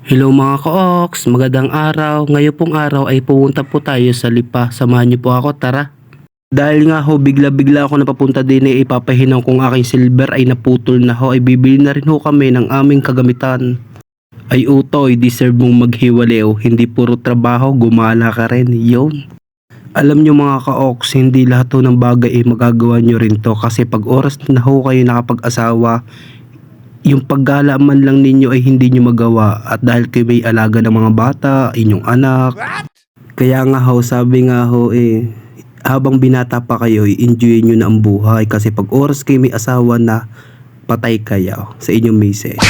Hello mga ka-oks, magandang araw. Ngayon pong araw ay pupunta po tayo sa Lipa. Samahan niyo po ako, tara. Dahil nga ho, bigla-bigla ako napapunta din ay ipapahinang kung aking silver ay naputol na ho, ay bibili na rin ho kami ng aming kagamitan. Ay utoy, deserve mong maghiwalay o hindi puro trabaho, gumala ka rin. Yun. Alam nyo mga ka-oks, hindi lahat ho ng bagay ay magagawa nyo rin to kasi pag oras na ho kayo nakapag-asawa, yung paggala man lang ninyo ay hindi nyo magawa at dahil kayo may alaga ng mga bata, inyong anak. Kaya nga ho, sabi nga ho habang binata pa kayo, enjoy nyo na ang buhay kasi pag oras kayo may asawa na, patay kayo sa inyong misis.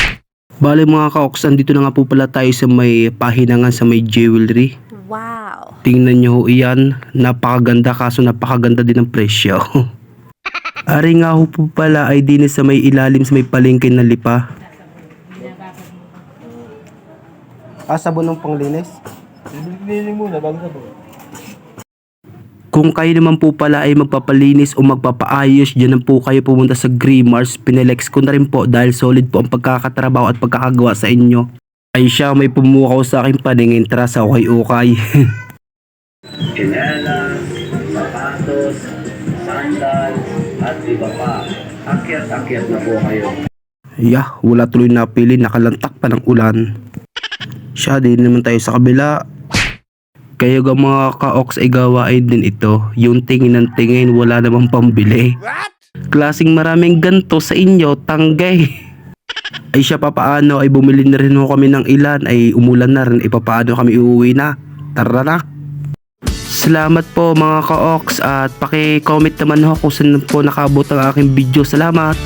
Bale mga ka-oks, andito na nga po pala tayo sa may pahinangan sa may jewelry. Wow! Tingnan nyo ho iyan, napakaganda kaso napakaganda din ang presyo. Ari nga ho po pala ay din sa may ilalim sa may palengke ng Lipa. Sabon ng panglinis? Liling muna bago sabon. Kung kayo naman po pala ay magpapalinis o magpapaayos, dyan po kayo pumunta sa Grimars. Pinelex ko na rin po dahil solid po ang pagkakatrabaho at pagkakagawa sa inyo. Ay siya, may pumukaw sa aking paningin, tara sa ukay-ukay. Chinelas, sapatos, sandal, at iba pa. Akyat-akyat na po kayo. Yah, wala tuloy napili, nakalantak pa ng ulan. Siya, din naman tayo sa kabila. Kayo ga mga ka-oks ay gawain din ito. Yung tingin ng tingin, wala namang pambili. Klaseng maraming ganto sa inyo, tanggay. Ay siya papaano, ay bumili na rin ho kami ng ilan, ay umulan na rin, ay papaano kami uuwi na. Tara na. Salamat po mga ka-oks at paki-comment naman ho kung saan po nakabot ang aking video. Salamat.